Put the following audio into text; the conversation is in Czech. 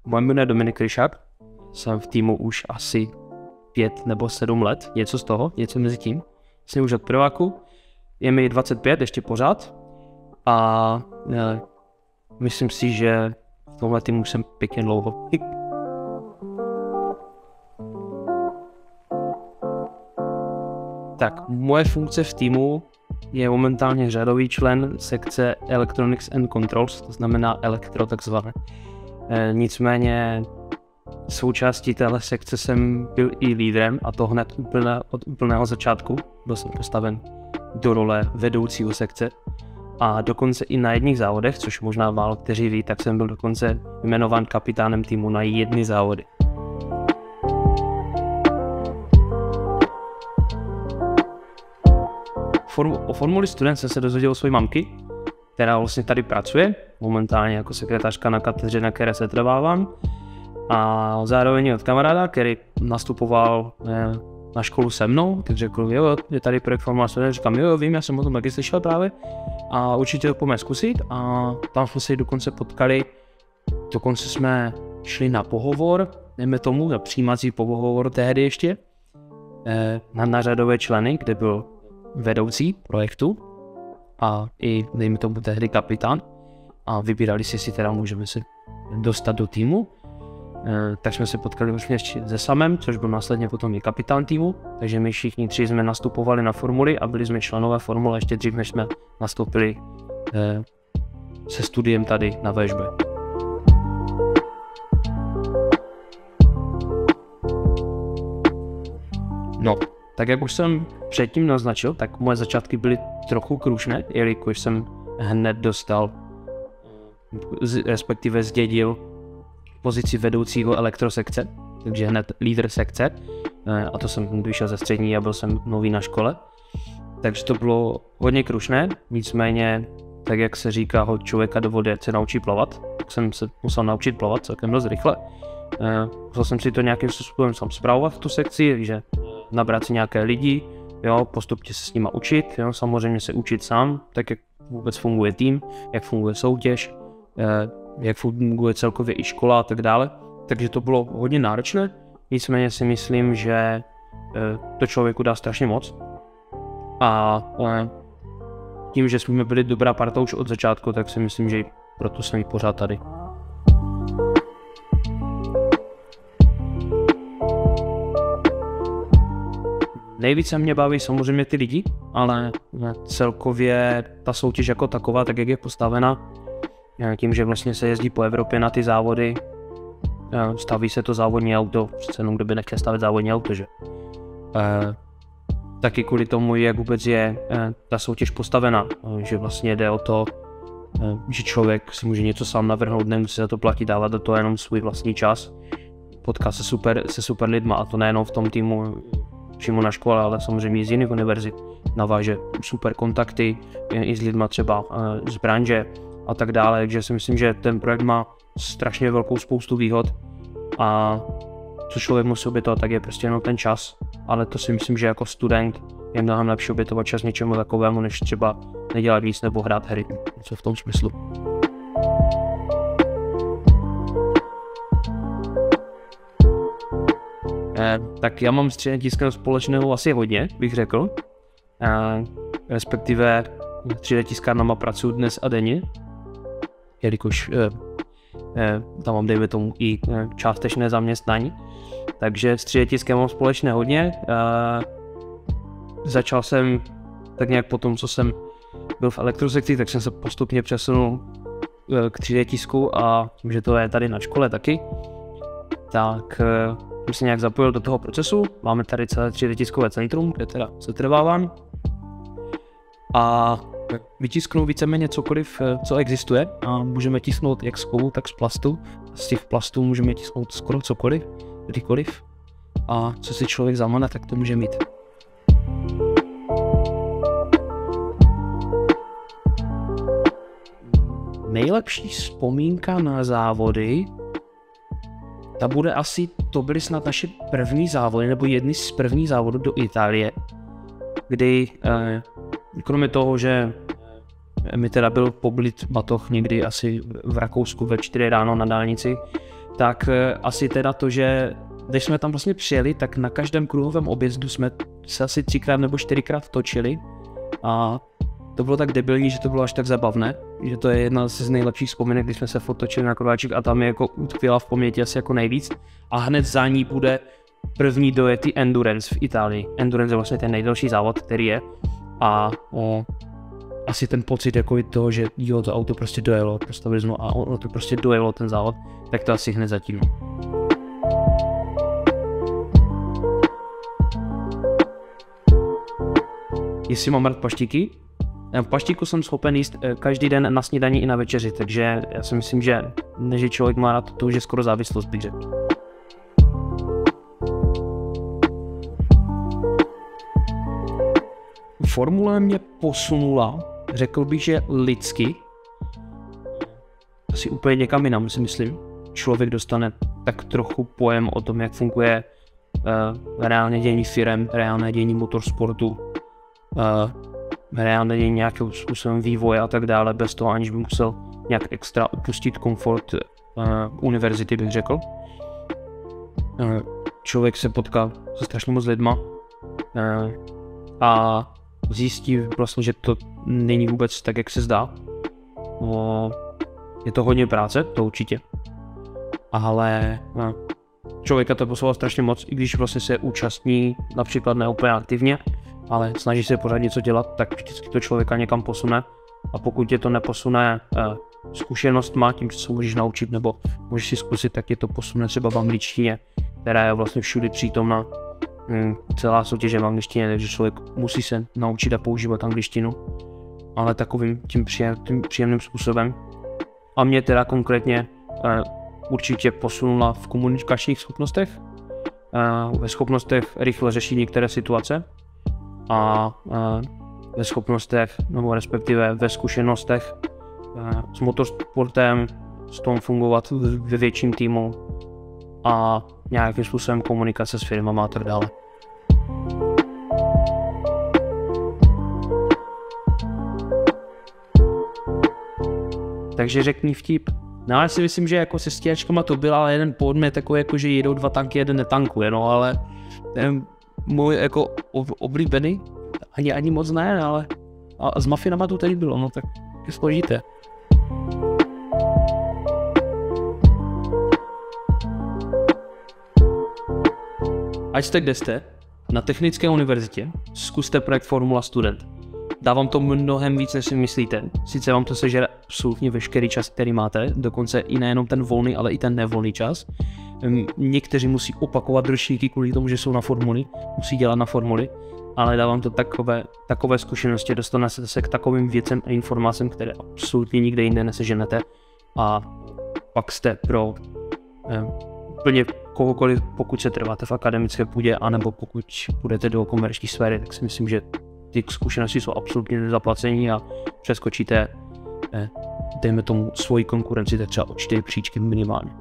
Moje jméno je Dominik Ryšák, jsem v týmu už asi 5 nebo 7 let, něco z toho, něco mezi tím. Jsem už od prváku, je mi 25 ještě pořád a myslím si, že v tomhle týmu jsem pěkně dlouho. Tak, moje funkce v týmu je momentálně řadový člen sekce Electronics and Controls, to znamená elektro takzvané. Nicméně součástí téhle sekce jsem byl i lídrem a to hned od úplného začátku. Byl jsem postaven do role vedoucího sekce a dokonce i na jedných závodech, což možná málo kteří ví, tak jsem byl dokonce jmenován kapitánem týmu na jedny závody. O Formuli Student jsem se dozvěděl od své mamky, která vlastně tady pracuje, momentálně jako sekretářka na katedře, na které se trvávám. A zároveň od kamaráda, který nastupoval na školu se mnou, tak řekl, jo, je tady projekt Formula Student, říkám, jo, vím, já jsem o tom taky slyšel právě a určitě to pojďme zkusit a tam jsme se dokonce potkali, dokonce jsme šli na pohovor, dejme tomu, na přijímací pohovor tehdy ještě, na řadové členy, kde byl vedoucí projektu a i, dejme tomu, tehdy kapitán a vybírali si, jestli teda můžeme se dostat do týmu. Tak jsme se potkali vlastně se Samem, což byl následně potom i kapitán týmu, takže my všichni tři jsme nastupovali na formuli a byli jsme členové formule ještě dřív, než jsme nastoupili se studiem tady na VŠB. No, tak jak už jsem předtím naznačil, tak moje začátky byly trochu krušné, jelikož jsem hned dostal, respektive zdědil pozici vedoucího elektrosekce, takže hned lídr sekce, a to jsem vyšel ze střední a byl jsem nový na škole. Takže to bylo hodně krušné, nicméně, tak jak se říká, od člověka do vody se naučí plavat, tak jsem se musel naučit plavat celkem dost rychle. Musel jsem si to nějakým způsobem sám spravovat v tu sekci, že nabrat si nějaké lidi, jo, postupně se s nima učit, jo, samozřejmě se učit sám, tak jak vůbec funguje tým, jak funguje soutěž, jak funguje celkově i škola a tak dále. Takže to bylo hodně náročné, nicméně si myslím, že to člověku dá strašně moc. A tím, že jsme byli dobrá parta už od začátku, tak si myslím, že proto jsem pořád tady. Nejvíce mě baví samozřejmě ty lidi, ale celkově ta soutěž jako taková, tak jak je postavena, tím, že vlastně se jezdí po Evropě na ty závody, staví se to závodní auto, přece jenom kdo by nechtěl stavit závodní auto, že? Taky kvůli tomu, jak vůbec je ta soutěž postavena, že vlastně jde o to, že člověk si může něco sám navrhnout, nemusí za to platit, dávat do toho jenom svůj vlastní čas, potká se super lidma a to nejenom v tom týmu přímo na škole, ale samozřejmě i z jiných univerzit, naváže super kontakty i s lidma třeba z branže a tak dále, takže si myslím, že ten projekt má strašně velkou spoustu výhod a co člověk musí obětovat, tak je prostě jenom ten čas, ale to si myslím, že jako student je mnohem lepší obětovat čas něčemu takovému, než třeba nedělat víc nebo hrát hry, něco v tom smyslu. Tak já mám s tříletiskem společného asi hodně, bych řekl, respektive tříletiskárnama pracuji dnes a denně, jelikož tam mám, dejme tomu, i částečné zaměstnání, takže s tříletiskem mám společné hodně. Začal jsem tak nějak po tom, co jsem byl v elektrosekci, tak jsem se postupně přesunul k tříletisku a tím, že to je tady na škole taky, tak jsem se nějak zapojil do toho procesu. Máme tady celé tříletiskové centrum, kde teda se trvávám a vytisknu víceméně cokoliv, co existuje a můžeme tisknout jak z kovu, tak z plastu. Z těch plastů můžeme tisknout skoro cokoliv, kdykoliv a co si člověk zamane, tak to může mít. Nejlepší vzpomínka na závody, ta bude asi, to byly snad naše první závody, nebo jedny z prvních závodů do Itálie, kdy kromě toho, že mi teda byl poblit batoh někdy asi v Rakousku ve 4 ráno na dálnici, tak asi teda to, že když jsme tam vlastně přijeli, tak na každém kruhovém objezdu jsme se asi 3x nebo 4x točili a to bylo tak debilní, že to bylo až tak zabavné, že to je jedna z nejlepších vzpomínek, když jsme se fotočili na Kruháček a tam je jako utkvěla v paměti asi jako nejvíc. A hned za ní bude první dojetý Endurance v Itálii. Endurance je vlastně ten nejdelší závod, který je. A asi ten pocit jako toho, že jo, to auto prostě dojelo, postavili jsme a ono to prostě dojelo ten závod, tak to asi hned zatím. Jestli mám rád paštíky? V paštíku jsem schopen jíst každý den na snídani i na večeři, takže já si myslím, že než člověk má rád, to už je skoro závislost, bych řekl. Formule mě posunula, řekl bych, že lidsky, asi úplně někam jinam, si myslím. Člověk dostane tak trochu pojem o tom, jak funguje reálné dění firem, reálné dění motorsportu, reálné dění nějakým způsobem vývoje a tak dále, bez toho, aniž by musel nějak extra opustit komfort univerzity, bych řekl. Člověk se potká se strašně moc lidma a zjistí vlastně, že to není vůbec tak, jak se zdá. Je to hodně práce, to určitě, ale člověka to posouvá strašně moc, i když vlastně se účastní například ne úplně aktivně, ale snaží se pořád něco dělat, tak vždycky to člověka někam posune. A pokud tě to neposune zkušenostma, tím, že se můžeš naučit, nebo můžeš si zkusit, tak tě to posune třeba v angličtině, která je vlastně všude přítomna. Celá soutěž je v angličtině, takže člověk musí se naučit a používat angličtinu, ale takovým tím příjemným způsobem. A mě teda konkrétně určitě posunula v komunikačních schopnostech, ve schopnostech rychle řešit některé situace a ve schopnostech, nebo respektive ve zkušenostech s motorsportem, s tom fungovat ve větším týmu a nějakým způsobem komunikace s firmama a tak dále. Takže řekni vtip. No, já si myslím, že jako se stíhačkama to byl, ale jeden podmět takový, jako že jedou dva tanky, jeden netankuje, no, ale ten můj jako oblíbený, ani moc ne, ale a s mafinama to tady bylo, no tak je složité. Ať jste kde jste, na Technické univerzitě zkuste projekt Formula Student. Dávám to mnohem víc, než si myslíte. Sice vám to sežere absolutně veškerý čas, který máte, dokonce i nejenom ten volný, ale i ten nevolný čas. Někteří musí opakovat ročníky kvůli tomu, že jsou na formuli, musí dělat na formuli, ale dávám to takové zkušenosti, dostanete se k takovým věcem a informacím, které absolutně nikde jinde neseženete a pak jste pro úplně kohokoliv, pokud se trváte v akademické půdě, anebo pokud půjdete do komerční sféry, tak si myslím, že ty zkušenosti jsou absolutně nezaplacení a přeskočíte, dejme tomu, svoji konkurenci, tak třeba o 4 příčky minimálně.